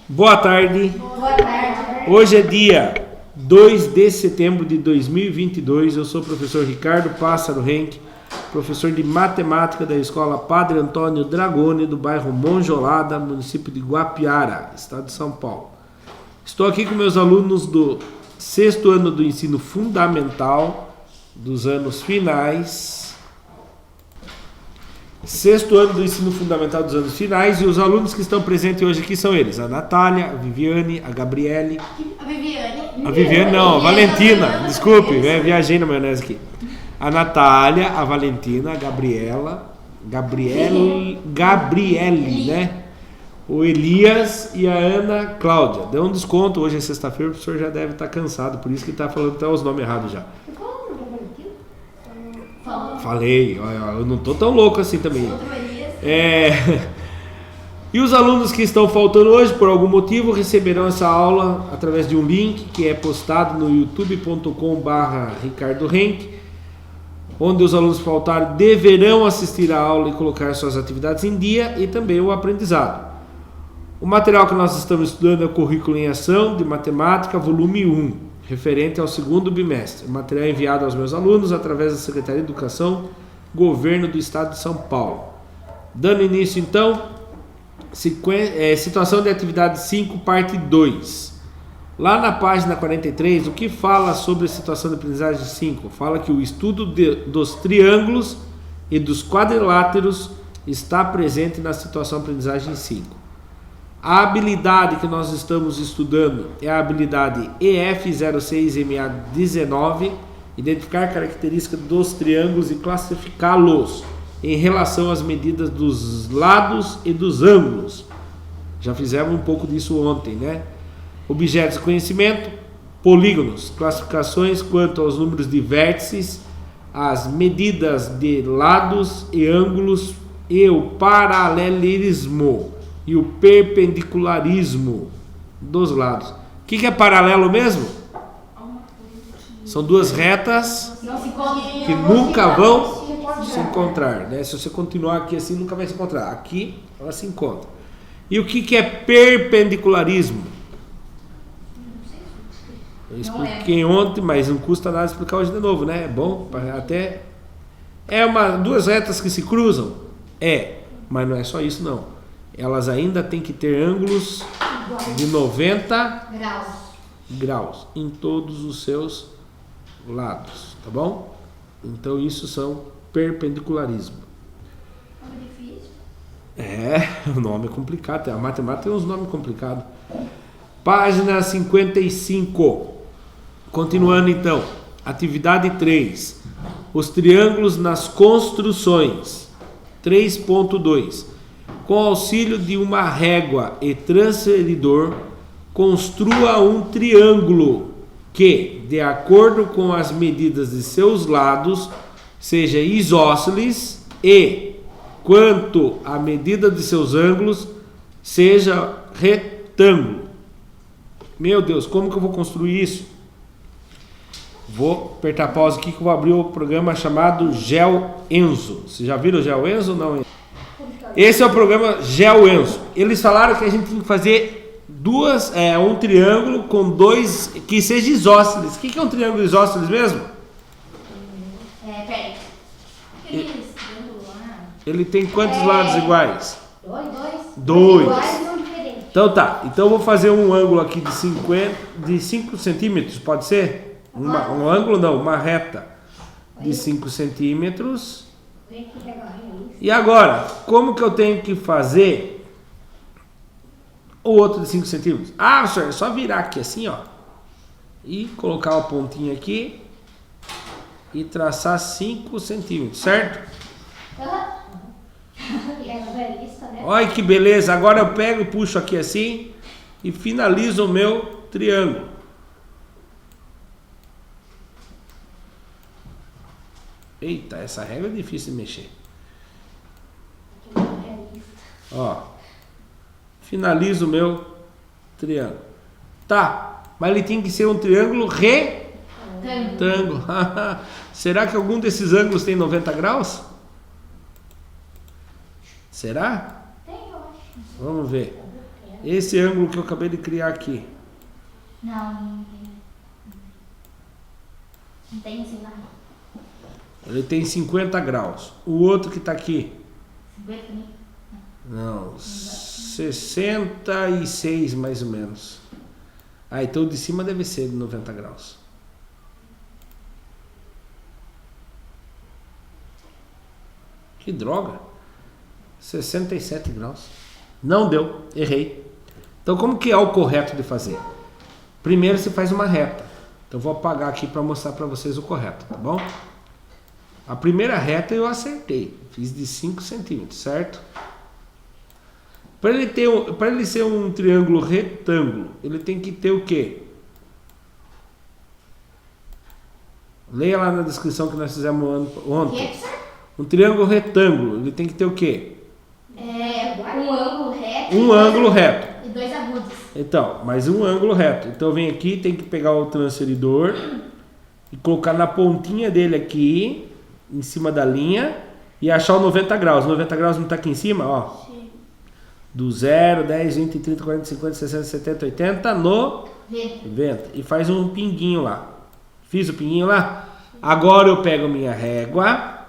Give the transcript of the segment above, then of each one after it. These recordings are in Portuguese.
Boa tarde. Boa tarde. Hoje é dia 2 de setembro de 2022. Eu sou o professor Ricardo Pássaro Henck, professor de matemática da Escola Padre Antônio Dragoni, do bairro Monjolada, município de Guapiara, estado de São Paulo. Estou aqui com meus alunos do 6º ano do ensino fundamental, dos anos finais. 6º ano do ensino fundamental dos anos finais, e os alunos que estão presentes hoje aqui são eles: a Natália, a Viviane, a Gabriele. A Viviane não, a Valentina, desculpe, viajei na maionese aqui. A Natália, a Valentina, a Gabriele, né? O Elias e a Ana Cláudia. Deu um desconto, hoje é sexta-feira, o professor já deve estar cansado, por isso que está falando até os nomes errados já. Falei, eu não tô tão louco assim também. E os alunos que estão faltando hoje, por algum motivo, receberão essa aula através de um link que é postado no youtube.com/Ricardo Henck, onde os alunos que faltaram deverão assistir a aula e colocar suas atividades em dia e também o aprendizado. O material que nós estamos estudando é o Currículo em Ação de Matemática, volume 1. Referente ao 2º bimestre. O material é enviado aos meus alunos através da Secretaria de Educação, Governo do Estado de São Paulo. Dando início, então, situação de atividade 5, parte 2. Lá na página 43, o que fala sobre a situação de aprendizagem 5? Fala que o estudo dos triângulos e dos quadriláteros está presente na situação de aprendizagem 5. A habilidade que nós estamos estudando é a habilidade EF06MA19, identificar características dos triângulos e classificá-los em relação às medidas dos lados e dos ângulos. Já fizemos um pouco disso ontem, né? Objetos de conhecimento, polígonos, classificações quanto aos números de vértices, as medidas de lados e ângulos e o paralelismo e o perpendicularismo dos lados. O que é paralelo mesmo? São duas retas que nunca vão se encontrar, né? Se você continuar aqui assim, nunca vai se encontrar. Aqui ela se encontra. E o que é perpendicularismo? Eu expliquei ontem, mas não custa nada explicar hoje de novo, né? É bom, até duas retas que se cruzam? Mas não é só isso não. Elas ainda têm que ter ângulos de 90 graus em todos os seus lados, tá bom? Então isso são perpendicularismo. O nome é complicado, a matemática tem uns nomes complicados. Página 55. Continuando então, atividade 3. Os triângulos nas construções. 3.2. Com auxílio de uma régua e transferidor, construa um triângulo que, de acordo com as medidas de seus lados, seja isósceles e, quanto à medida de seus ângulos, seja retângulo. Meu Deus, como que eu vou construir isso? Vou apertar pause aqui que eu vou abrir o programa chamado GeoEnso. Vocês já viram o GeoEnso ou não? Esse é o programa GeoEnso. Eles falaram que a gente tem que fazer um triângulo com dois que seja isósceles. O que é um triângulo isósceles mesmo? Peraí. Ele tem quantos lados iguais? Dois. Então tá. Então eu vou fazer um ângulo aqui de 5 centímetros, pode ser? Um ângulo não, uma reta de 5 centímetros. E agora, como que eu tenho que fazer o outro de 5 centímetros? Professor, é só virar aqui assim, ó. E colocar uma pontinha aqui e traçar 5 centímetros, certo? Olha que beleza. Agora eu pego e puxo aqui assim e finalizo o meu triângulo. Eita, essa regra é difícil de mexer. Finalizo o meu triângulo. Tá, mas ele tem que ser um triângulo retângulo. Será que algum desses ângulos tem 90 graus? Será? Tem, eu acho. Vamos ver. Esse ângulo que eu acabei de criar aqui. Não tem assim lá. Ele tem 50 graus. O outro que está aqui. 50 também? Não, 66 mais ou menos. Ah, então o de cima deve ser de 90 graus. Que droga. 67 graus. Não deu, errei. Então como que é o correto de fazer? Primeiro você faz uma reta. Então vou apagar aqui para mostrar para vocês o correto, tá bom? A primeira reta eu acertei. Fiz de 5 centímetros, certo? Para ele ser um triângulo retângulo, ele tem que ter o quê? Leia lá na descrição que nós fizemos ontem. Um triângulo retângulo, ele tem que ter o quê? Um ângulo reto. Um ângulo reto. E dois agudos. Então, mais um ângulo reto. Então vem aqui, tem que pegar o transferidor e colocar na pontinha dele aqui, em cima da linha, e achar o 90 graus. 90 graus não está aqui em cima, ó. Sim. Do 0, 10, 20, 30, 40, 50, 60, 70, 80 no 90. E faz um pinguinho lá. Fiz o pinguinho lá? Agora eu pego minha régua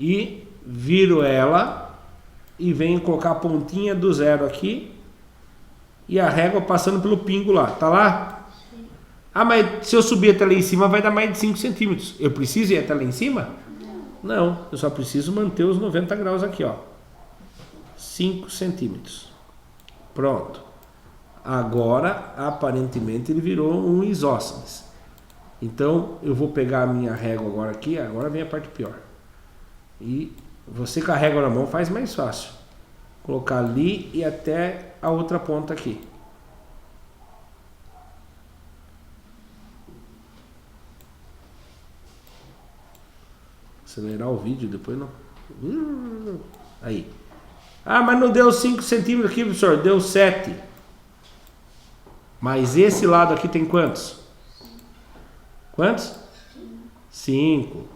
e viro ela e venho colocar a pontinha do 0 aqui e a régua passando pelo pingo lá. Tá lá? Sim. Ah, mas se eu subir até lá em cima vai dar mais de 5 centímetros. Eu preciso ir até lá em cima? Não, eu só preciso manter os 90 graus aqui, ó. 5 centímetros. Pronto. Agora, aparentemente, ele virou um isósceles. Então, eu vou pegar a minha régua agora aqui. Agora vem a parte pior. E você com a régua na mão faz mais fácil. Colocar ali e até a outra ponta aqui. Acelerar o vídeo, depois não. Aí. Ah, mas não deu 5 centímetros aqui, professor. Deu 7. Mas esse lado aqui tem quantos? Quantos? 5.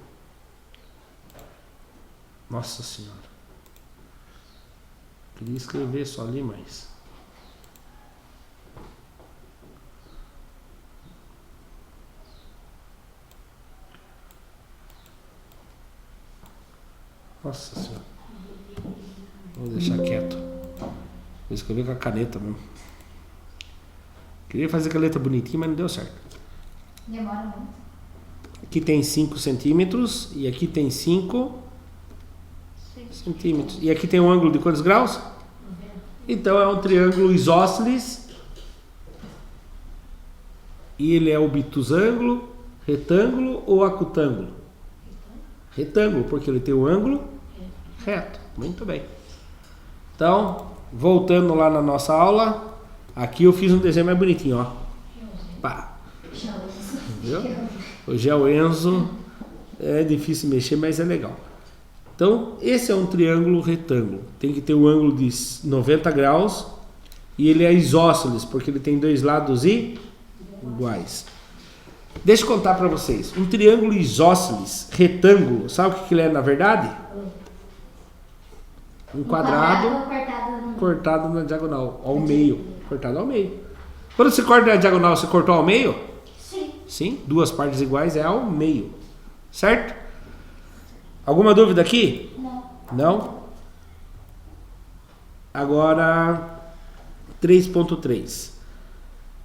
Nossa Senhora. Queria escrever só ali, mas... Nossa Senhora. Vou deixar quieto. Vou escrever com a caneta mesmo. Queria fazer com a letra bonitinha, mas não deu certo. Demora muito. Aqui tem 5 centímetros e aqui tem 5 centímetros. E aqui tem um ângulo de quantos graus? Então é um triângulo isósceles. E ele é obtusângulo, retângulo ou acutângulo? Retângulo, porque ele tem o ângulo reto. Muito bem. Então, voltando lá na nossa aula, aqui eu fiz um desenho mais bonitinho, ó. Pá. Viu? Hoje é o Enzo. É difícil mexer, mas é legal. Então, esse é um triângulo retângulo. Tem que ter um ângulo de 90 graus. E ele é isósceles, porque ele tem dois lados iguais. Deixa eu contar para vocês. Um triângulo isósceles, retângulo, sabe o que ele é na verdade? Um quadrado cortado na diagonal, ao meio. Cortado ao meio. Quando você corta na diagonal, você cortou ao meio? Sim. Sim, duas partes iguais é ao meio. Certo? Alguma dúvida aqui? Não. Não? Agora, 3.3.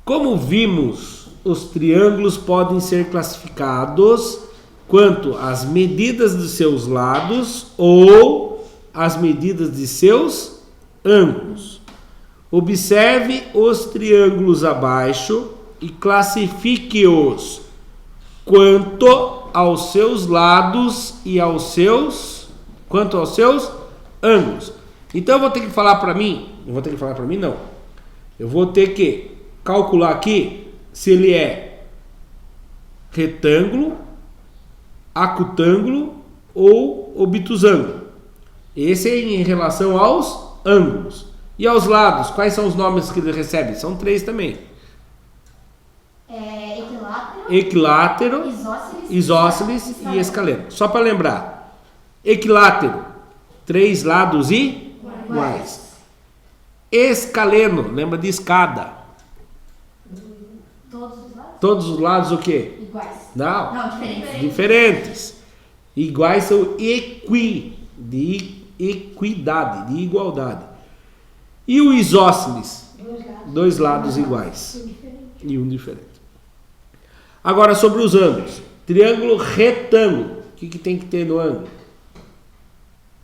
Como vimos, os triângulos podem ser classificados quanto às medidas de seus lados ou as medidas de seus ângulos. Observe os triângulos abaixo e classifique-os quanto aos seus lados e quanto aos seus ângulos. Então eu vou ter que falar para mim, não. Eu vou ter que calcular aqui se ele é retângulo, acutângulo ou obtusângulo. Esse é em relação aos ângulos. E aos lados, quais são os nomes que ele recebe? São 3 também. Equilátero, isósceles e escaleno. Só para lembrar. Equilátero, 3 lados iguais. Escaleno, lembra de escada. Todos os lados? Todos os lados o quê? Iguais. Não, Não, diferentes. diferentes. Iguais são de equidade, de igualdade. E o isósceles? Dois lados iguais. E um diferente. Agora sobre os ângulos. Triângulo retângulo. O que tem que ter no ângulo?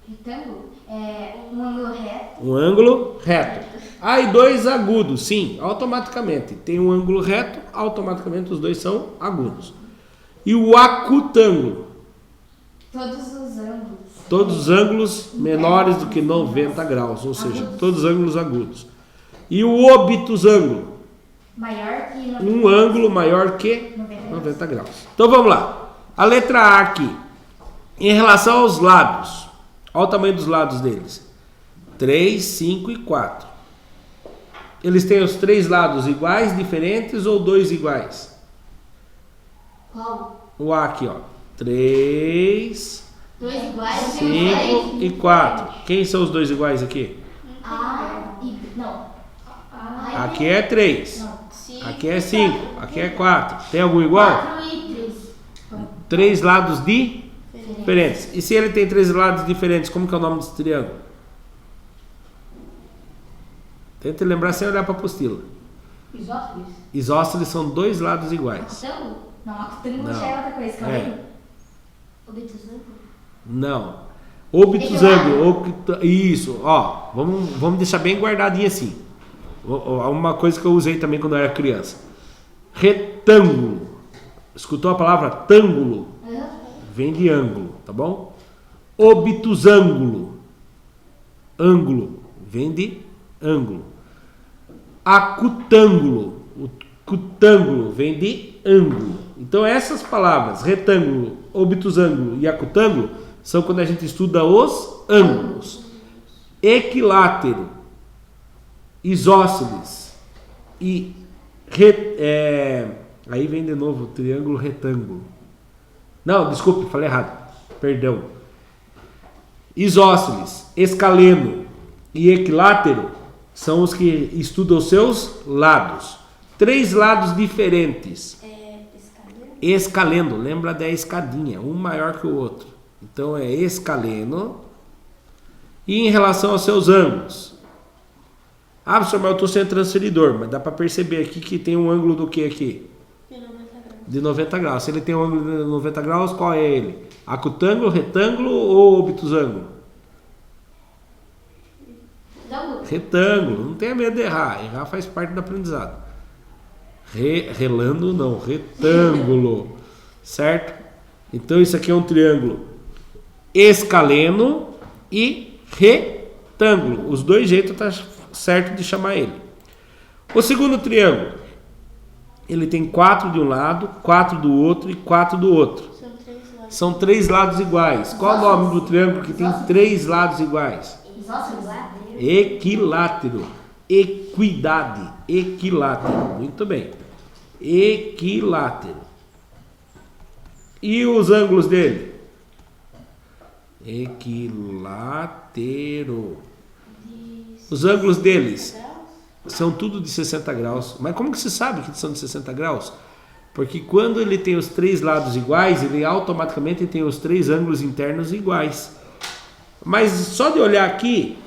Retângulo é um ângulo reto. Um ângulo reto. E dois agudos, sim, automaticamente. Tem um ângulo reto, automaticamente os dois são agudos. E o acutângulo? Todos os ângulos. Todos os ângulos menores do que 90 graus, ou seja, Agudos. todos os ângulos agudos. E o obtusângulo? Maior que 90 Um ângulo maior que 90 graus. Então vamos lá. A letra A aqui. Em relação aos lados. Olha o tamanho dos lados deles. 3, 5 e 4. Eles têm os três lados iguais, diferentes ou dois iguais? Qual? O A aqui, ó. 3, Dois iguais. 5 e 4. Quem são os dois iguais aqui? A e... Não. A Aqui é 3. Não. Aqui é 5. Aqui é 4. Tem algum igual? 4 e 3. Três lados diferentes. E se ele tem três lados diferentes, como que é o nome desse triângulo? Tenta lembrar sem olhar para a apostila. Isósceles? Isósceles são dois lados iguais. Acutângulo? Não, acutângulo Não. já é outra coisa. Calma É. aí. Obtusângulo? Não. Obtusângulo. Isso. Ó, vamos deixar bem guardadinho assim. Uma coisa que eu usei também quando eu era criança. Retângulo. Escutou a palavra tângulo? Vem de ângulo, tá bom? Obtusângulo. Ângulo. Vem de ângulo. Acutângulo. O cutângulo vem de ângulo. Então essas palavras, retângulo, obtusângulo e acutângulo, são quando a gente estuda os ângulos. Equilátero, isósceles e aí vem de novo o triângulo retângulo. Não, desculpe, falei errado. Perdão. Isósceles, escaleno e equilátero são os que estudam os seus lados. Três lados diferentes. Escaleno, lembra da escadinha, um maior que o outro. Então é escaleno. E em relação aos seus ângulos. Professor, mas eu estou sem transferidor, mas dá para perceber aqui que tem um ângulo do que aqui? De 90 graus. Se ele tem um ângulo de 90 graus, qual é ele? Acutângulo, retângulo ou obtusângulo? Retângulo. Não tenha medo de errar. Errar faz parte do aprendizado. Relando não, retângulo. Certo? Então isso aqui é um triângulo escaleno e retângulo. Os dois jeitos tá certo de chamar ele. O segundo triângulo, ele tem 4 de um lado, 4 do outro e 4 do outro. São três lados iguais. Qual é o nome do triângulo que tem três lados iguais? Equilátero. Equidade. Equilátero. Muito bem. Equilátero. E os ângulos dele? Equilátero. Os ângulos deles são tudo de 60 graus. Mas como que se sabe que são de 60 graus? Porque quando ele tem os três lados iguais, ele automaticamente tem os três ângulos internos iguais. Mas só de olhar aqui,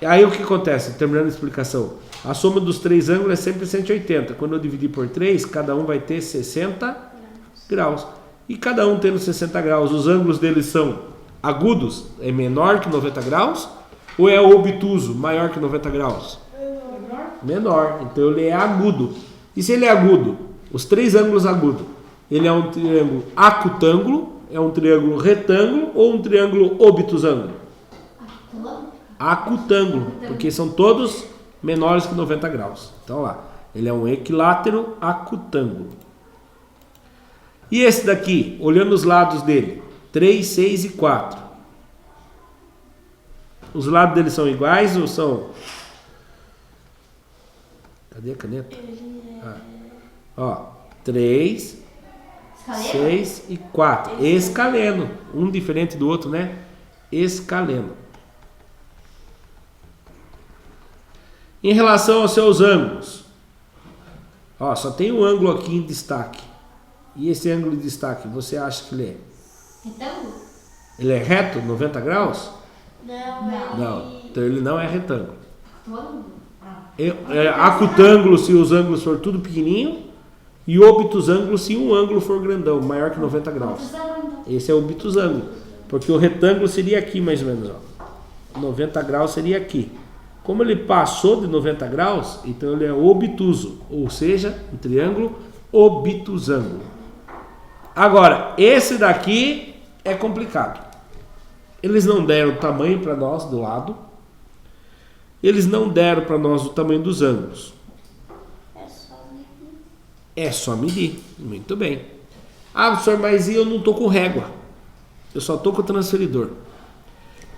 aí o que acontece? Terminando a explicação. A soma dos três ângulos é sempre 180. Quando eu dividir por 3, cada um vai ter 60 graus. E cada um tendo 60 graus, os ângulos deles são agudos, é menor que 90 graus, ou é obtuso, maior que 90 graus? Menor. Então ele é agudo. E se ele é agudo? Os três ângulos agudos. Ele é um triângulo acutângulo, é um triângulo retângulo ou um triângulo obtusângulo? Acutângulo, porque são todos menores que 90 graus. Então lá, ele é um equilátero acutângulo. E esse daqui, olhando os lados dele, 3, 6 e 4. Os lados dele são iguais ou são... Cadê a caneta? Ó, 3, 6 e 4. Escaleno. Um diferente do outro, né? Escaleno. Em relação aos seus ângulos, ó, só tem um ângulo aqui em destaque. E esse ângulo de destaque, você acha que ele é? Retângulo? Ele é reto, 90 graus? Não. Não, então ele não é retângulo. Todo? Acutângulo se os ângulos for tudo pequenininho, e obtusângulo se um ângulo for grandão, maior que 90 graus. Esse é o obtusângulo, porque o retângulo seria aqui mais ou menos, ó. 90 graus seria aqui. Como ele passou de 90 graus, então ele é obtuso, ou seja, um triângulo obtusângulo. Agora, esse daqui é complicado. Eles não deram o tamanho para nós do lado. Eles não deram para nós o tamanho dos ângulos. É só medir. Muito bem. Ah, professor, mas eu não estou com régua. Eu só estou com o transferidor.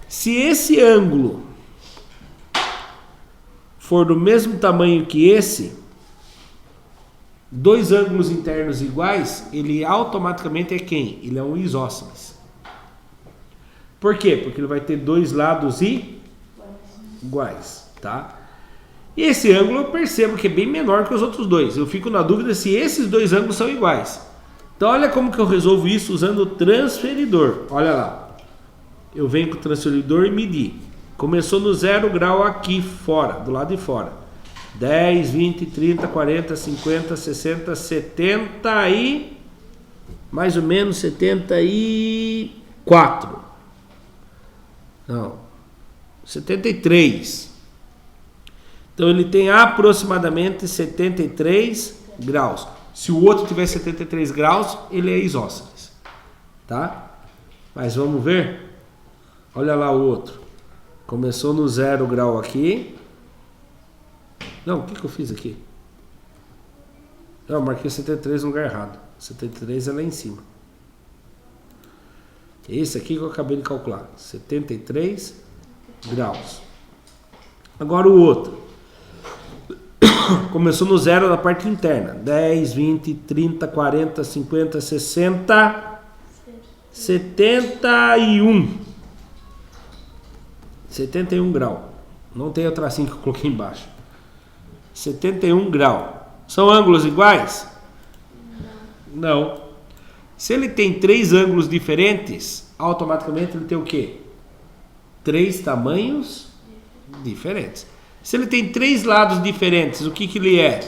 Se esse ângulo for do mesmo tamanho que esse, dois ângulos internos iguais, ele automaticamente é quem? Ele é um isósceles. Por quê? Porque ele vai ter dois lados iguais, tá? E esse ângulo eu percebo que é bem menor que os outros dois. Eu fico na dúvida se esses dois ângulos são iguais. Então olha como que eu resolvo isso usando o transferidor. Olha lá. Eu venho com o transferidor e medir. Começou no 0 grau aqui fora, do lado de fora. 10, 20, 30, 40, 50, 60, 70 e... mais ou menos 74. Não. 73. Então ele tem aproximadamente 73 graus. Se o outro tiver 73 graus, ele é isósceles. Tá? Mas vamos ver? Olha lá o outro. Começou no 0 grau aqui. Não, o que eu fiz aqui? Não, eu marquei 73 no lugar errado. 73 é lá em cima. Esse aqui que eu acabei de calcular. 73 graus. Agora o outro. Começou no 0 na parte interna. 10, 20, 30, 40, 50, 60, 71. 71 grau. Não tem o tracinho que eu coloquei embaixo. 71 grau. São ângulos iguais? Não. Se ele tem três ângulos diferentes, automaticamente ele tem o quê? Três tamanhos diferentes. Se ele tem três lados diferentes, o que ele é?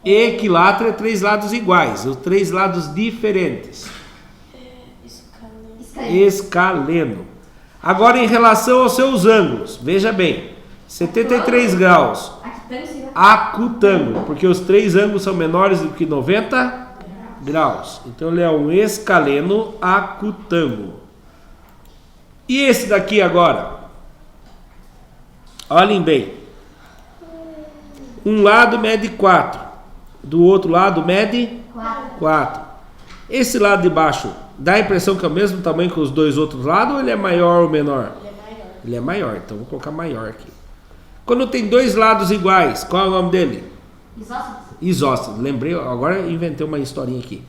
Equilátero é três lados iguais, os três lados diferentes. Escaleno. Agora em relação aos seus ângulos, veja bem, 73 graus, acutângulo, porque os três ângulos são menores do que 90 graus. Então ele é um escaleno acutângulo. E esse daqui agora? Olhem bem. Um lado mede 4, do outro lado mede 4. Esse lado de baixo dá a impressão que é o mesmo tamanho que os dois outros lados, ou ele é maior ou menor? Ele é maior. Ele é maior, então vou colocar maior aqui. Quando tem dois lados iguais, qual é o nome dele? Isósceles. Isósceles. Lembrei, agora inventei uma historinha aqui.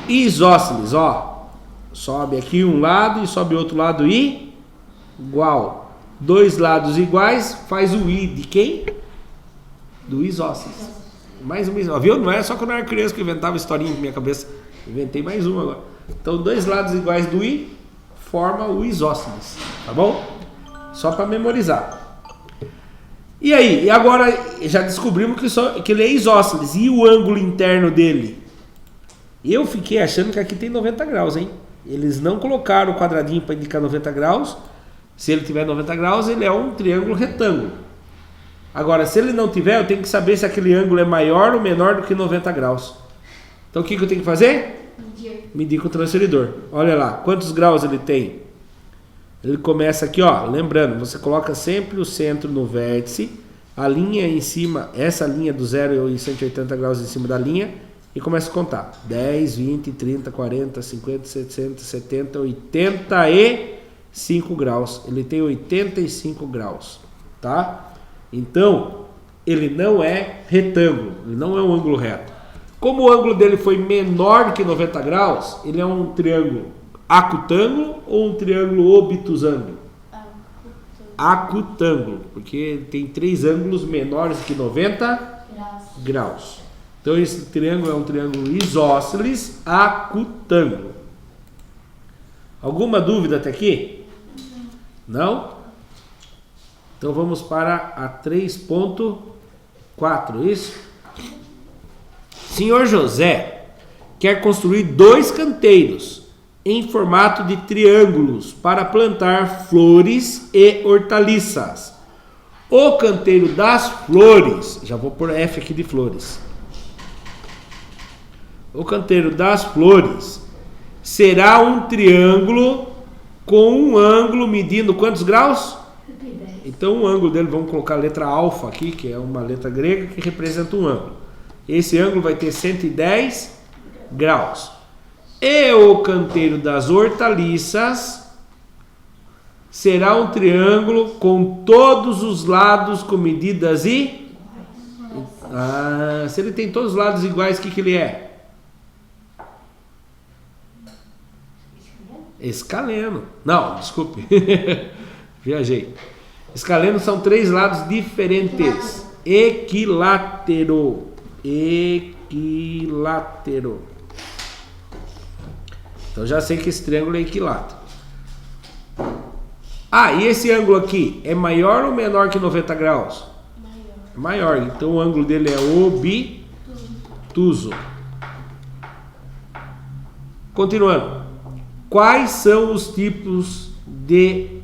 Isósceles, ó. Sobe aqui um lado e sobe outro lado igual. Dois lados iguais faz o I de quem? Do isósceles. Mais uma, viu? Não é só quando eu era criança que eu inventava historinha na minha cabeça. Inventei mais uma agora. Então, dois lados iguais do I forma o isósceles, tá bom? Só para memorizar. E aí? E agora já descobrimos que ele é isósceles. E o ângulo interno dele? Eu fiquei achando que aqui tem 90 graus, hein? Eles não colocaram o quadradinho para indicar 90 graus. Se ele tiver 90 graus, ele é um triângulo retângulo. Agora, se ele não tiver, eu tenho que saber se aquele ângulo é maior ou menor do que 90 graus. Então, o que eu tenho que fazer? Medir com o transferidor. Olha lá, quantos graus ele tem? Ele começa aqui, ó. Lembrando, você coloca sempre o centro no vértice, a linha em cima, essa linha do 0 e 180 graus em cima da linha, e começa a contar. 10, 20, 30, 40, 50, 60, 70, 85 graus. Ele tem 85 graus, tá? Então, ele não é retângulo, ele não é um ângulo reto. Como o ângulo dele foi menor do que 90 graus, ele é um triângulo acutângulo ou um triângulo obtusângulo? acutângulo, porque tem 3 ângulos menores que 90 graus. Então esse triângulo é um triângulo isósceles acutângulo. Alguma dúvida até aqui? Não? Então vamos para a 3.4, isso? Senhor José quer construir 2 canteiros em formato de triângulos para plantar flores e hortaliças. O canteiro das flores, já vou pôr F aqui de flores. O canteiro das flores será um triângulo com um ângulo medindo quantos graus? Então o ângulo dele, vamos colocar a letra alfa aqui, que é uma letra grega que representa um ângulo. Esse ângulo vai ter 110 graus. E o canteiro das hortaliças será um triângulo com todos os lados com medidas e... se ele tem todos os lados iguais, o que ele é? Escaleno. Não, desculpe. Viajei. Escaleno são 3 lados diferentes. Equilátero. Equilátero. Então já sei que esse triângulo é equilátero. E esse ângulo aqui é maior ou menor que 90 graus? Maior. Maior. Então o ângulo dele é obtuso. Continuando. Quais são os tipos de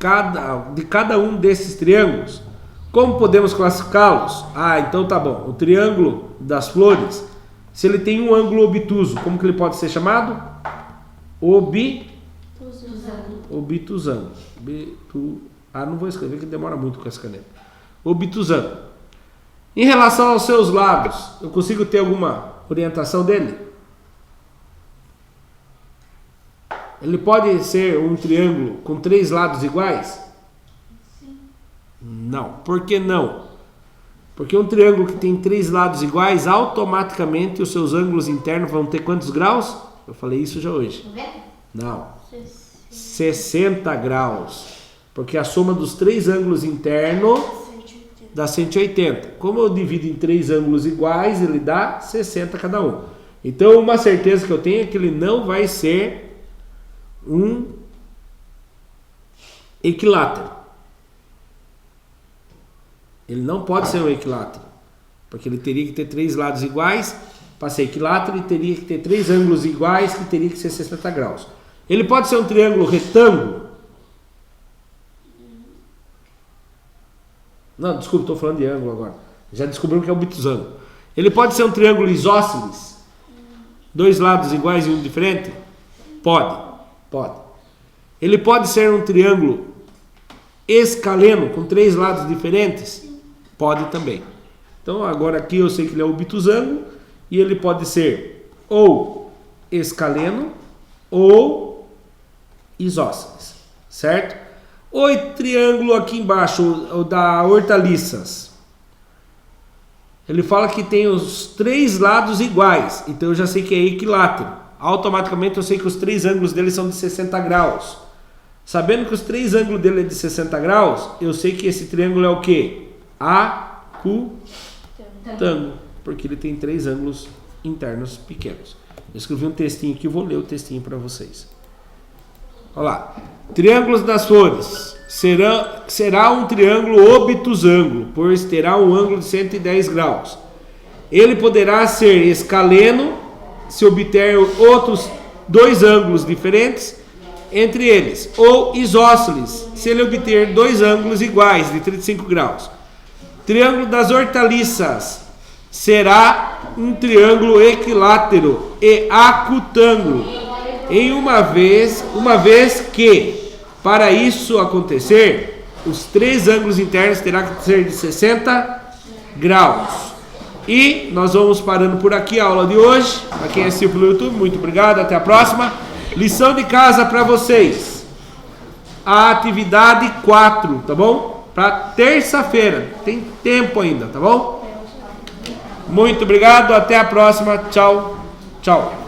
cada um desses triângulos? Como podemos classificá-los? Então tá bom. O triângulo das flores, se ele tem um ângulo obtuso, como que ele pode ser chamado? Obtusângulo. Não vou escrever que demora muito com essa caneta. Obtusângulo. Em relação aos seus lados, eu consigo ter alguma orientação dele? Ele pode ser um triângulo com 3 lados iguais? Sim. Não. Por que não? Porque um triângulo que tem 3 lados iguais, automaticamente os seus ângulos internos vão ter quantos graus? Eu falei isso já hoje. 90? Não. 60 graus. Porque a soma dos 3 ângulos internos dá 180. Como eu divido em 3 ângulos iguais, ele dá 60 cada um. Então uma certeza que eu tenho é que ele não vai ser um equilátero. Ele não pode ser um equilátero, porque ele teria que ter 3 lados iguais para ser equilátero e teria que ter 3 ângulos iguais, que teria que ser 60 graus. Ele pode ser um triângulo retângulo? Não, desculpa, estou falando de ângulo agora. Já descobriu que é o obtusângulo. Ele pode ser um triângulo isósceles? 2 lados iguais e um diferente? Pode. Ele pode ser um triângulo escaleno com 3 lados diferentes? Pode também. Então agora aqui eu sei que ele é obtusângulo e ele pode ser ou escaleno ou isósceles, certo? O triângulo aqui embaixo, o da hortaliças, ele fala que tem os 3 lados iguais, então eu já sei que é equilátero. Automaticamente eu sei que os 3 ângulos dele são de 60 graus. Sabendo que os 3 ângulos dele é de 60 graus, eu sei que esse triângulo é o quê? Acutângulo. Porque ele tem 3 ângulos internos pequenos. Eu escrevi um textinho aqui, vou ler o textinho para vocês. Olha lá. Triângulos das flores. Será um triângulo obtusângulo, pois terá um ângulo de 110 graus. Ele poderá ser escaleno se obter outros 2 ângulos diferentes entre eles, ou isósceles, se ele obter 2 ângulos iguais de 35 graus. Triângulo das hortaliças será um triângulo equilátero e acutângulo, uma vez que, para isso acontecer, os 3 ângulos internos terão que ser de 60 graus. E nós vamos parando por aqui a aula de hoje. Para quem assistiu pelo YouTube, muito obrigado. Até a próxima. Lição de casa para vocês. A atividade 4, tá bom? Para terça-feira. Tem tempo ainda, tá bom? Muito obrigado. Até a próxima. Tchau. Tchau.